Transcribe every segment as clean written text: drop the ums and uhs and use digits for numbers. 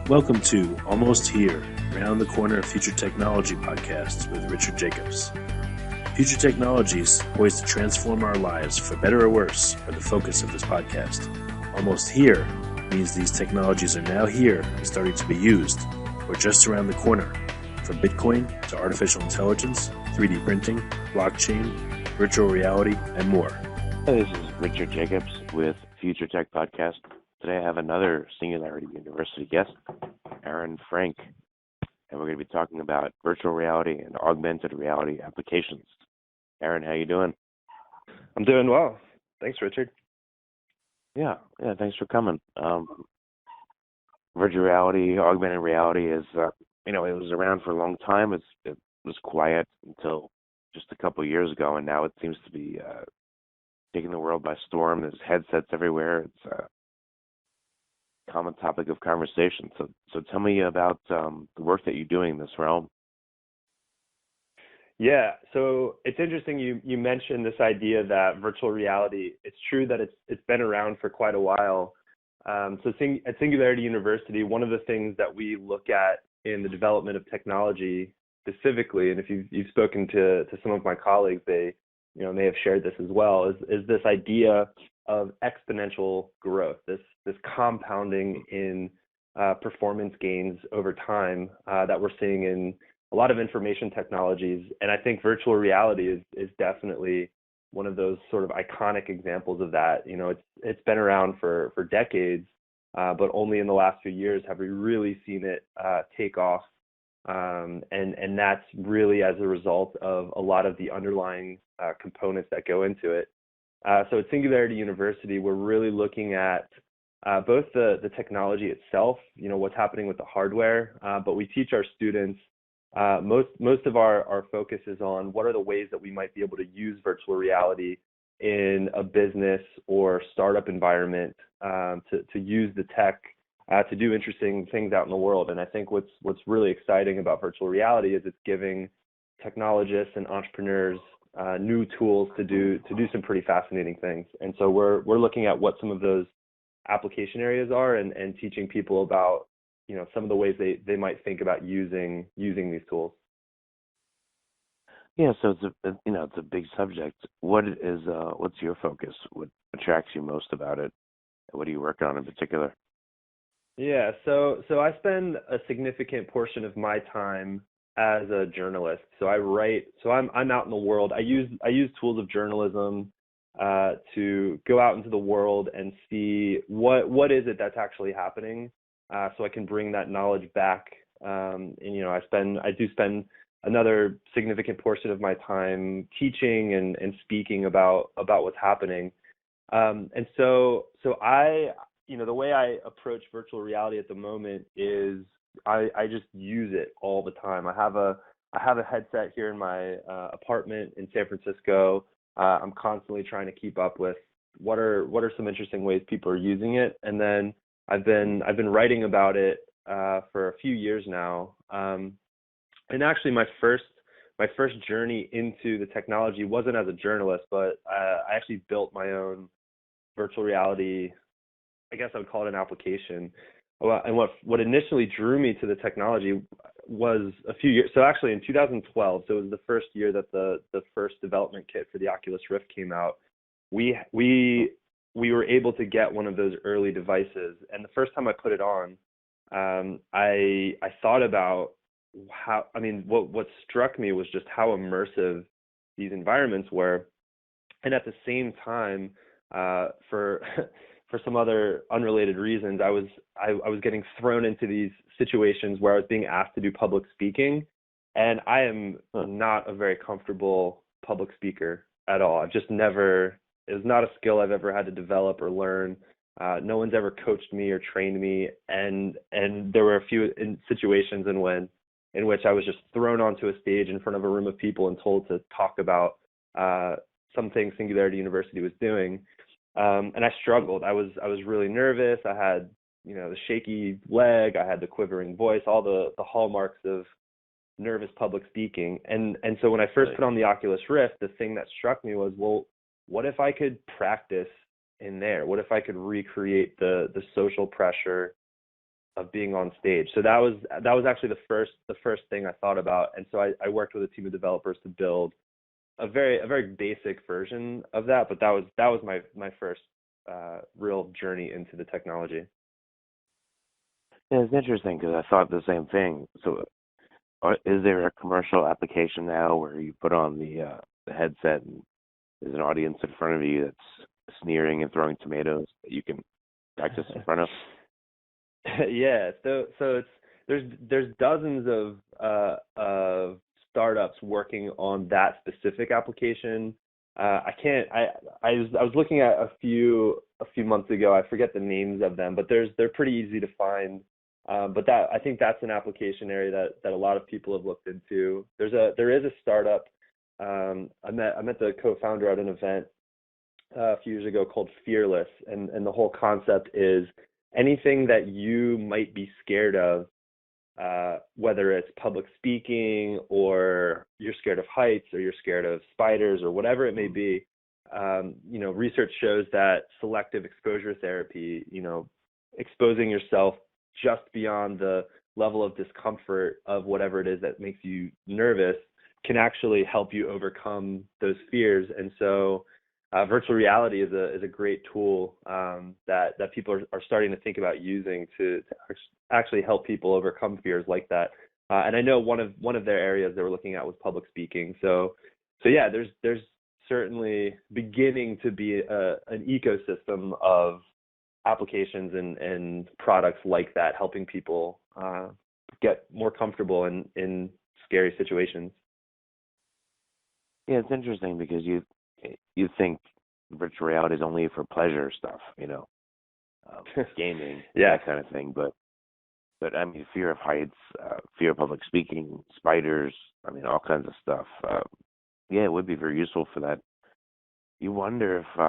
Welcome to Almost Here, Round the Corner Future Technology podcast with Richard Jacobs. Future technologies poised to transform our lives for better or worse are the focus of this podcast. Almost here means these technologies are now here and starting to be used, or just around the corner, from Bitcoin to artificial intelligence, 3D printing, blockchain, virtual reality, and more. This is Richard Jacobs with Future Tech Podcast. Today I have another Singularity University guest, Aaron Frank, and we're going to be talking about virtual reality and augmented reality applications. Aaron, how you doing? I'm doing well. Thanks, Richard. Yeah, thanks for coming. Virtual reality, augmented reality is, it was around for a long time. It was quiet until just a couple of years ago, and now it seems to be taking the world by storm. There's headsets everywhere. It's a common topic of conversation. So tell me about the work that you're doing in this realm. Yeah, so it's interesting you mentioned this idea that virtual reality, it's true that it's been around for quite a while. At Singularity University, one of the things that we look at in the development of technology specifically, and if you've spoken to some of my colleagues, they may have shared this as well, is this idea of exponential growth, this compounding in performance gains over time that we're seeing in a lot of information technologies. And I think virtual reality is definitely one of those sort of iconic examples of that. It's been around for decades, but only in the last few years have we really seen it take off. And that's really as a result of a lot of the underlying components that go into it. So at Singularity University, we're really looking at both the technology itself, what's happening with the hardware, but we teach our students, most of our focus is on what are the ways that we might be able to use virtual reality in a business or startup environment to use the tech to do interesting things out in the world. And I think what's really exciting about virtual reality is it's giving technologists and entrepreneurs new tools to do some pretty fascinating things. And so we're looking at what some of those application areas are and teaching people about some of the ways they might think about using these tools. Yeah, so it's a big subject. What's your focus? What attracts you most about it? What are you working on in particular? Yeah, so I spend a significant portion of my time as a journalist. So I write. So I'm out in the world. I use tools of journalism to go out into the world and see what is it that's actually happening, so I can bring that knowledge back. And I do spend another significant portion of my time teaching and speaking about what's happening. And so I the way I approach virtual reality at the moment is I just use it all the time. I have a headset here in my apartment in San Francisco. I'm constantly trying to keep up with what are some interesting ways people are using it, and then I've been writing about it for a few years now. And actually, my first journey into the technology wasn't as a journalist, but I actually built my own virtual reality. I guess I would call it an application. And what initially drew me to the technology was a few years. So actually, in 2012, so it was the first year that the first development kit for the Oculus Rift came out. We were able to get one of those early devices, and the first time I put it on, I thought about what struck me was just how immersive these environments were, and at the same time, for some other unrelated reasons, I was getting thrown into these situations where I was being asked to do public speaking, and I am not a very comfortable public speaker at all. I've just never. It was not a skill I've ever had to develop or learn. No one's ever coached me or trained me, and there were a few situations in which I was just thrown onto a stage in front of a room of people and told to talk about something Singularity University was doing. And I struggled. I was really nervous. I had, the shaky leg. I had the quivering voice, all the hallmarks of nervous public speaking. And so when I first put on the Oculus Rift, the thing that struck me was, well, what if I could practice in there? What if I could recreate the social pressure of being on stage. So that was actually the first thing I thought about. And so I worked with a team of developers to build a very basic version of that. But that was my first real journey into the technology. Yeah, it's interesting because I thought the same thing. So, is there a commercial application now where you put on the headset and there's an audience in front of you that's sneering and throwing tomatoes that you can practice in front of? Yeah, so there's dozens of startups working on that specific application. I can't. I was looking at a few months ago. I forget the names of them, but they're pretty easy to find. But I think that's an application area that a lot of people have looked into. There is a startup. I met the co-founder at an event a few years ago called Fearless, and the whole concept is anything that you might be scared of, whether it's public speaking or you're scared of heights or you're scared of spiders or whatever it may be. Research shows that selective exposure therapy, exposing yourself just beyond the level of discomfort of whatever it is that makes you nervous can actually help you overcome those fears. And so virtual reality is a great tool that people are starting to think about using to actually help people overcome fears like that. And I know one of their areas they were looking at was public speaking. So yeah, there's certainly beginning to be an ecosystem of applications and products like that, helping people get more comfortable in scary situations. Yeah, it's interesting because you think virtual reality is only for pleasure stuff, gaming, Yeah. that kind of thing. But I mean, fear of heights, fear of public speaking, spiders, I mean, all kinds of stuff. Yeah, it would be very useful for that. You wonder if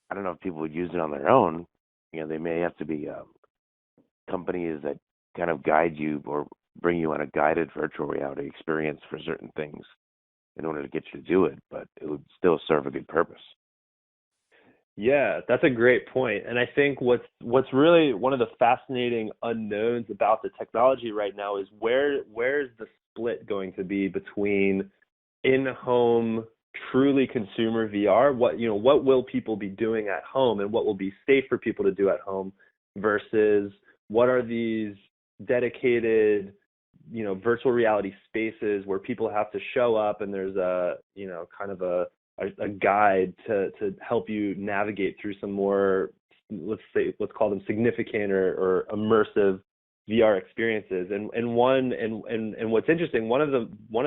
I don't know if people would use it on their own. They may have to be companies that kind of guide you or bring you on a guided virtual reality experience for certain things in order to get you to do it, but it would still serve a good purpose. Yeah, that's a great point. And I think what's really one of the fascinating unknowns about the technology right now is where's the split going to be between in-home truly consumer VR, what will people be doing at home and what will be safe for people to do at home versus what are these dedicated virtual reality spaces where people have to show up and there's a kind of a guide to help you navigate through some more, let's call them significant or immersive VR experiences. And what's interesting, one of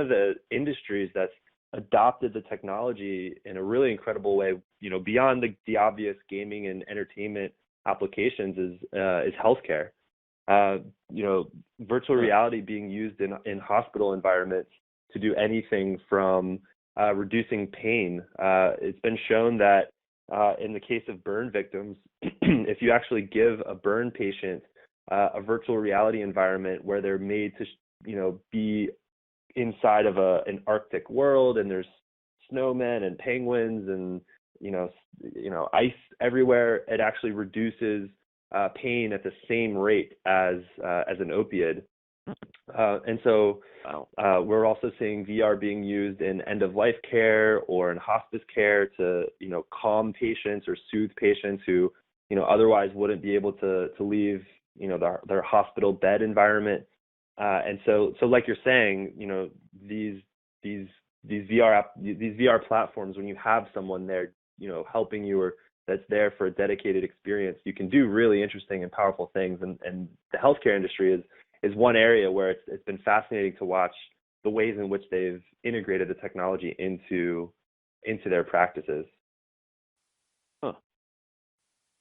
the industries that's adopted the technology in a really incredible way, beyond the obvious gaming and entertainment applications is healthcare. Virtual reality being used in hospital environments to do anything from reducing pain. It's been shown that in the case of burn victims, if you actually give a burn patient a virtual reality environment where they're made to, be inside of an Arctic world and there's snowmen and penguins and ice everywhere, it actually reduces pain at the same rate as an opioid. And so we're also seeing VR being used in end-of-life care or in hospice care to, calm patients or soothe patients who, otherwise wouldn't be able to leave, their hospital bed environment. And so like you're saying, these VR platforms, when you have someone there, helping you or that's there for a dedicated experience, you can do really interesting and powerful things. And the healthcare industry is one area where it's been fascinating to watch the ways in which they've integrated the technology into their practices. Huh.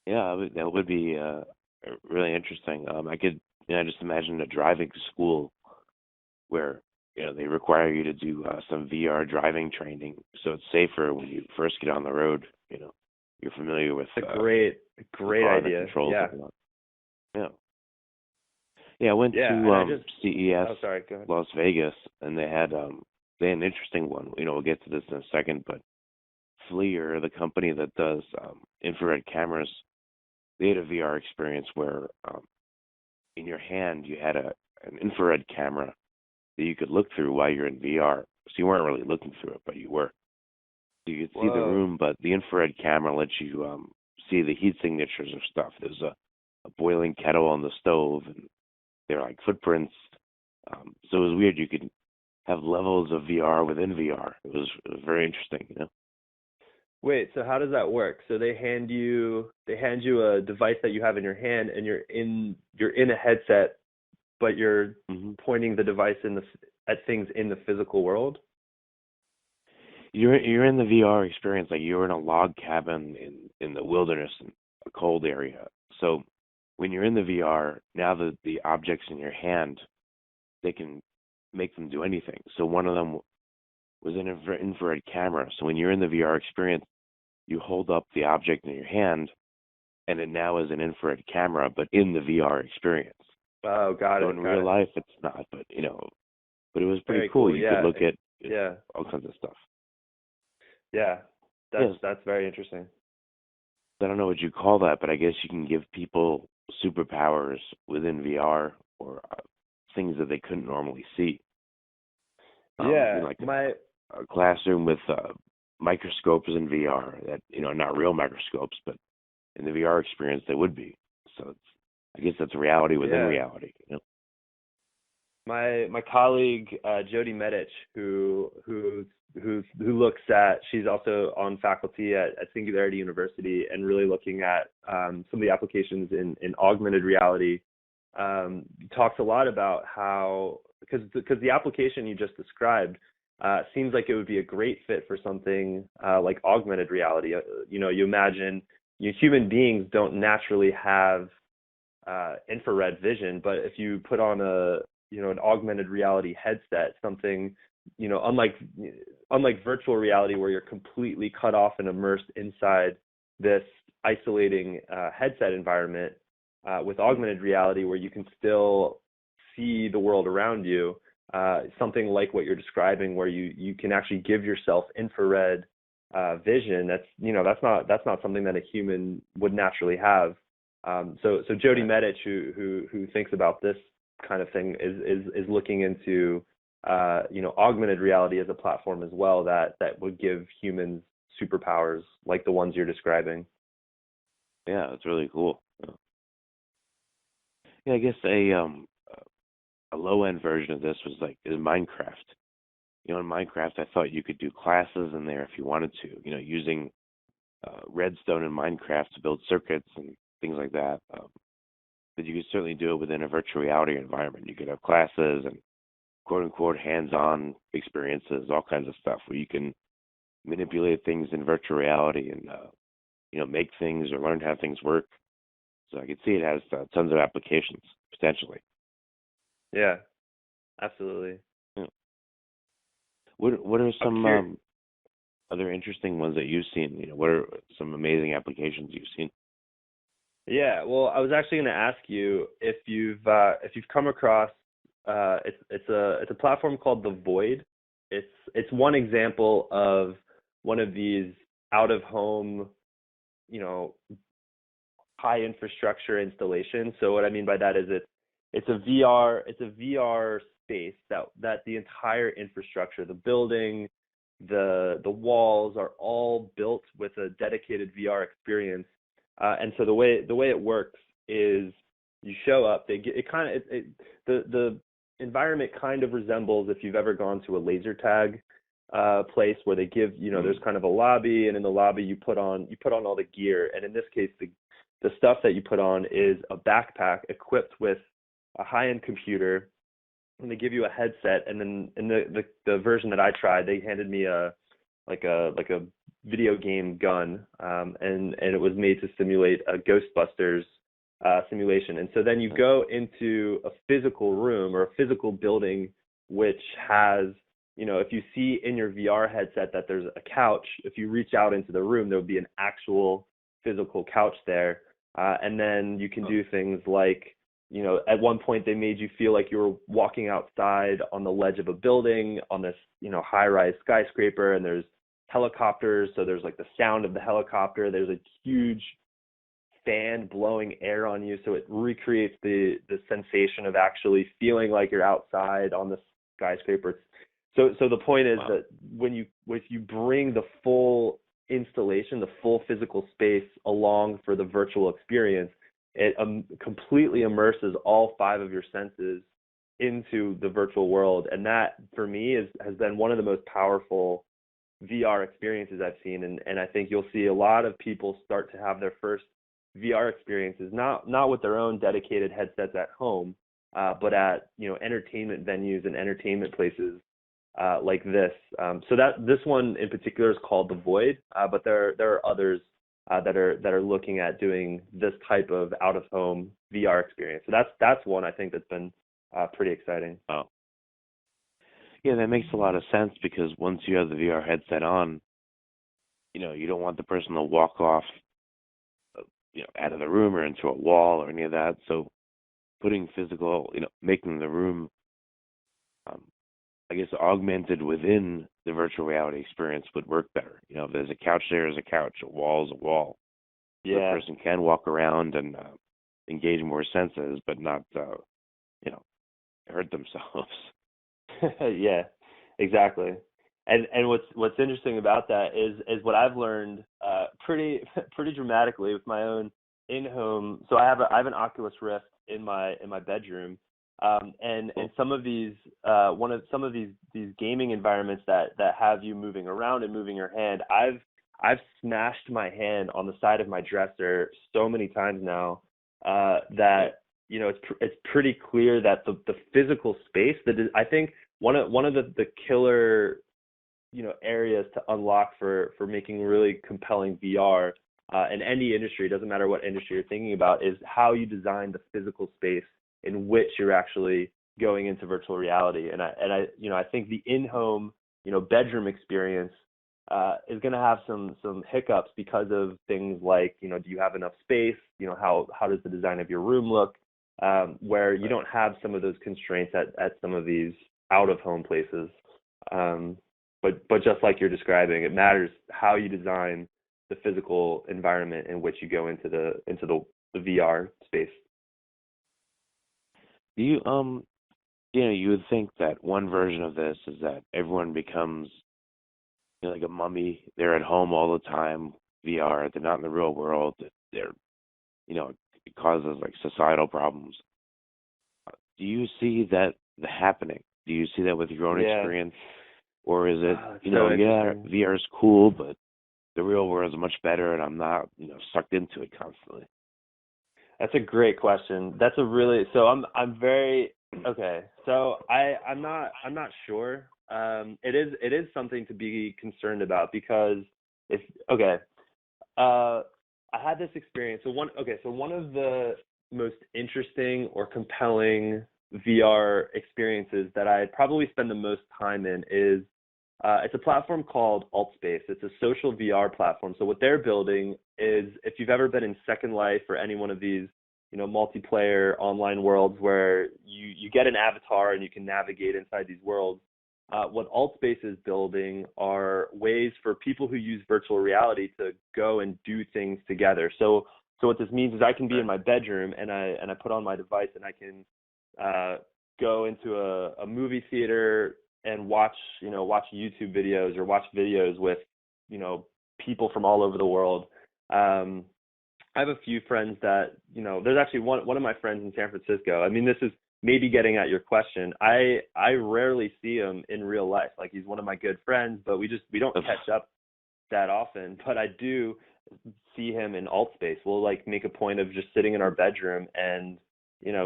Yeah, that would be really interesting. I could, just imagine a driving school where they require you to do some VR driving training, so it's safer when you first get on the road. You're familiar with. It's a great idea. Yeah. Yeah, I went to CES Oh, sorry, go ahead. Las Vegas, and they had an interesting one. We'll get to this in a second, but FLIR, the company that does infrared cameras, they had a VR experience where in your hand you had an infrared camera that you could look through while you're in VR. So you weren't really looking through it, but you were. So you could see the Whoa. room, but the infrared camera lets you see the heat signatures of stuff. There's a boiling kettle on the stove, and they're like footprints. So it was weird. You could have levels of VR within VR. It was very interesting, you know. Wait, so how does that work? So they hand you a device that you have in your hand, and you're in a headset, but you're hmm pointing the device at things in the physical world. You're in the VR experience, like you're in a log cabin in the wilderness in a cold area. So when you're in the VR, now the objects in your hand, they can make them do anything. So one of them was an infrared camera. So when you're in the VR experience, you hold up the object in your hand, and it now is an infrared camera, but in the VR experience. Oh, got So it, in got real it. life, it's not, but but it was pretty Very cool. cool. You could Yeah, look at yeah, all kinds of stuff. yeah. That's Yes, that's very interesting. I don't know what you call that, but I guess you can give people superpowers within VR or things that they couldn't normally see. Yeah, Like my a classroom with microscopes in VR that not real microscopes, but in the VR experience they would be. So I guess that's reality within yeah. reality. My colleague Jody Medich, who looks at, she's also on faculty at Singularity University and really looking at some of the applications in augmented reality. Talks a lot about how, because the application you just described seems like it would be a great fit for something like augmented reality. You imagine human beings don't naturally have infrared vision, but if you put on an augmented reality headset, something, unlike virtual reality where you're completely cut off and immersed inside this isolating headset environment, with augmented reality where you can still see the world around you, something like what you're describing where you can actually give yourself infrared vision. That's not something that a human would naturally have. So Jody Right. Medich, who thinks about this kind of thing, is looking into augmented reality as a platform as well that would give humans superpowers like the ones you're describing. Yeah, it's really cool. Yeah, I guess a low end version of this was like is Minecraft. In Minecraft, I thought you could do classes in there if you wanted to. Using redstone in Minecraft to build circuits and things like that. But you could certainly do it within a virtual reality environment. You could have classes and quote unquote hands-on experiences, all kinds of stuff where you can manipulate things in virtual reality and make things or learn how things work. So I could see it has tons of applications potentially. Yeah, absolutely. Yeah. What are I'm some curious. other interesting ones that you've seen? What are some amazing applications you've seen? Yeah, well, I was actually going to ask you if you've come across it's a platform called The Void. It's one example of one of these out of home, you know, high infrastructure installations. So what I mean by that is it's a VR space that the entire infrastructure, the building, the walls are all built with a dedicated VR experience. And so the way it works is you show up, they get it kind of the environment kind of resembles if you've ever gone to a laser tag place where they give, there's Mm. kind of a lobby, and in the lobby you put on all the gear, and in this case the stuff that you put on is a backpack equipped with a high-end computer, and they give you a headset, and then in the version that I tried, they handed me a video game gun, and it was made to simulate a Ghostbusters simulation. And so then you go into a physical room or a physical building, which has, if you see in your VR headset that there's a couch, if you reach out into the room, there would be an actual physical couch there. And then you can do things like, at one point they made you feel like you were walking outside on the ledge of a building on this, high-rise skyscraper, and there's helicopters. So there's like the sound of the helicopter. There's a huge band blowing air on you, so it recreates the sensation of actually feeling like you're outside on the skyscraper. So the point is that when you bring the full installation, the full physical space along for the virtual experience, it completely immerses all five of your senses into the virtual world. And that, for me, has been one of the most powerful VR experiences I've seen. And I think you'll see a lot of people start to have their first VR experiences, not with their own dedicated headsets at home, but at, entertainment venues and entertainment places like this. So that this one in particular is called The Void, but there are others that are looking at doing this type of out of home VR experience. So that's one I think that's been pretty exciting. Oh, yeah, that makes a lot of sense, because once you have the VR headset on, you don't want the person to walk off, out of the room or into a wall or any of that. So putting physical, making the room, I guess, augmented within the virtual reality experience would work better. If there's a couch, there's a couch, a wall is a wall. Yeah. The person can walk around and engage more senses, but not, hurt themselves. Yeah, exactly. And what's interesting about that is what I've learned pretty dramatically with my own in-home. So I have an Oculus Rift in my bedroom, and some of these these gaming environments that have you moving around and moving your hand. I've smashed my hand on the side of my dresser so many times now that it's pretty clear that the physical space I think one of the killer areas to unlock for making really compelling VR in any industry, it doesn't matter what industry you're thinking about, is how you design the physical space in which you're actually going into virtual reality. And I think the in-home bedroom experience is going to have some hiccups because of things like do you have enough space, how does the design of your room look, where you don't have some of those constraints at some of these out of home places. But just like you're describing, it matters how you design the physical environment in which you go into the VR space. You you would think that one version of this is that everyone becomes like a mummy. They're at home all the time, VR. They're not in the real world. They're it causes like societal problems. Do you see that happening? Do you see that with your own experience? Or is it, VR is cool, but the real world is much better, and I'm not, sucked into it constantly? That's a great question. I'm very okay. So I'm not sure. It is something to be concerned about, because I had this experience. So one of the most interesting or compelling VR experiences that I probably spend the most time in is it's a platform called AltSpace. It's a social VR platform. So what they're building is, if you've ever been in Second Life or any one of these multiplayer online worlds where you get an avatar and you can navigate inside these worlds, what AltSpace is building are ways for people who use virtual reality to go and do things together. So what this means is I can be in my bedroom and I put on my device and I can go into a movie theater and watch YouTube videos or watch videos with people from all over the world. I have a few friends that there's actually one of my friends in San Francisco. I mean, this is maybe getting at your question. I rarely see him in real life. Like, he's one of my good friends, but we don't catch up that often. But I do see him in AltSpace. We'll like make a point of just sitting in our bedroom and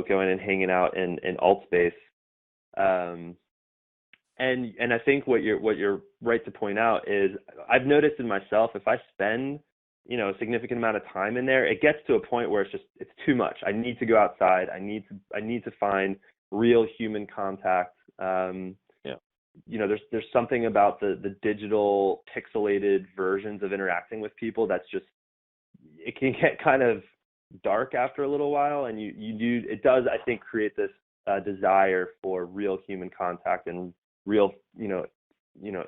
going and hanging out in AltSpace. And I think what you're right to point out is, I've noticed in myself, if I spend a significant amount of time in there, it gets to a point where it's too much. I need to go outside. I need to find real human contact. There's something about the digital pixelated versions of interacting with people that's just, it can get kind of dark after a little while, and it does, I think, create this desire for real human contact and real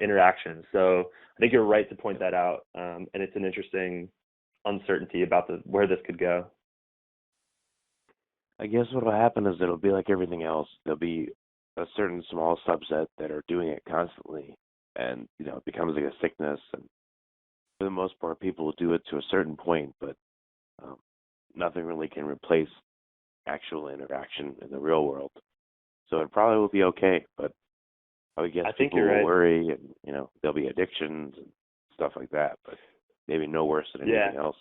interaction. So I think you're right to point that out, and it's an interesting uncertainty about where this could go. I guess what will happen is it'll be like everything else. There'll be a certain small subset that are doing it constantly, and it becomes like a sickness. And for the most part, people will do it to a certain point, but um, nothing really can replace actual interaction in the real world. So it probably will be okay, but I would guess I think people you're will right. worry, and there'll be addictions and stuff like that, but maybe no worse than anything else.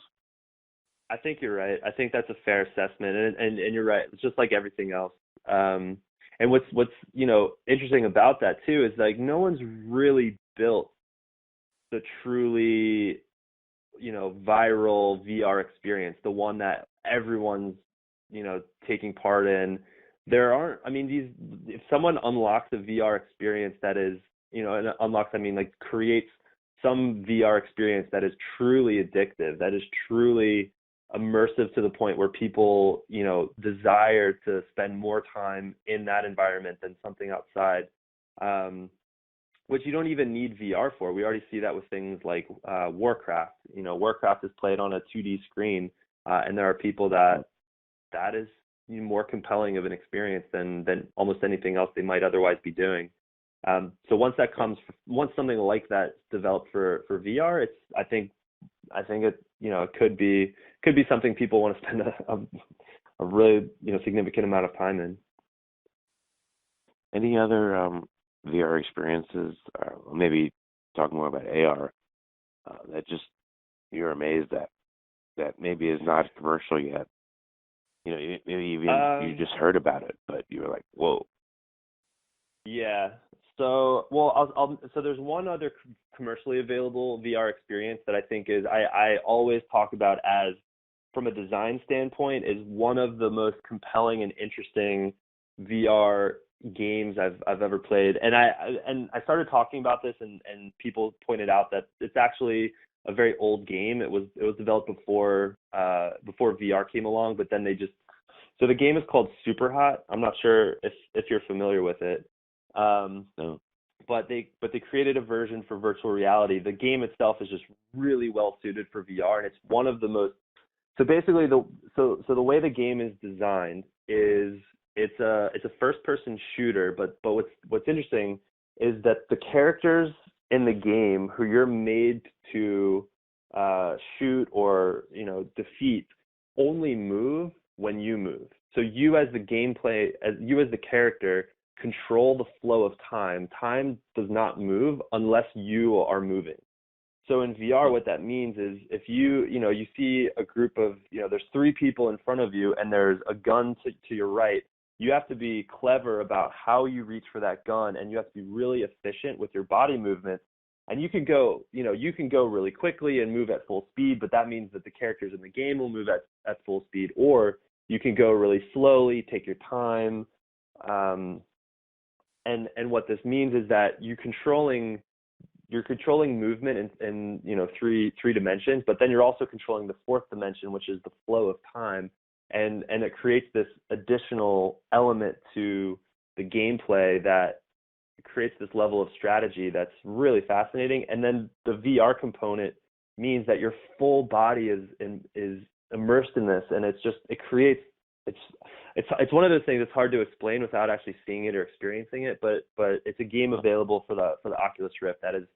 I think you're right. I think that's a fair assessment, and you're right. It's just like everything else. And what's interesting about that too is like no one's really built the truly viral VR experience, the one that everyone's taking part in. There aren't. I mean, if someone unlocks a VR experience that is and unlocks, I mean like creates some VR experience that is truly addictive, that is truly immersive to the point where people, desire to spend more time in that environment than something outside, which you don't even need VR for. We already see that with things like Warcraft. Warcraft is played on a 2D screen, and there are people that is more compelling of an experience than almost anything else they might otherwise be doing. So once something like that developed for VR, I think it it could be something people want to spend a really significant amount of time in. Any other VR experiences, maybe talking more about AR, that just you're amazed that maybe is not commercial yet? Maybe even you just heard about it, but you were like, whoa. Yeah. So, so there's one other commercially available VR experience that I think I always talk about as, from a design standpoint, is one of the most compelling and interesting VR games I've ever played. And I started talking about this, and people pointed out that it's actually a very old game. It was developed before VR came along, but then so the game is called Superhot. I'm not sure if you're familiar with it. No. But they created a version for virtual reality. The game itself is just really well suited for VR, and it's one of the most. So basically, the way the game is designed is it's a first person shooter. But what's interesting is that the characters in the game who you're made to shoot or defeat only move when you move. So you as the character control the flow of time. Time does not move unless you are moving. So in VR, what that means is if you see a group of, there's three people in front of you and there's a gun to your right, you have to be clever about how you reach for that gun, and you have to be really efficient with your body movement. And you can go really quickly and move at full speed, but that means that the characters in the game will move at full speed, or you can go really slowly, take your time. And what this means is that you're controlling movement in three dimensions, but then you're also controlling the fourth dimension, which is the flow of time, and it creates this additional element to the gameplay that creates this level of strategy that's really fascinating. And then the VR component means that your full body is immersed in this, and it's one of those things that's hard to explain without actually seeing it or experiencing it. But it's a game available for the Oculus Rift that is,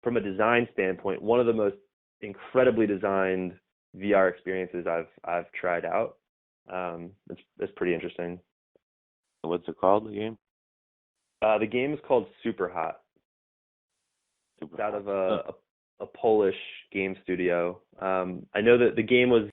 from a design standpoint, one of the most incredibly designed VR experiences I've tried out. It's pretty interesting. What's it called, the game? The game is called Superhot. It's out of a Polish game studio. I know that the game was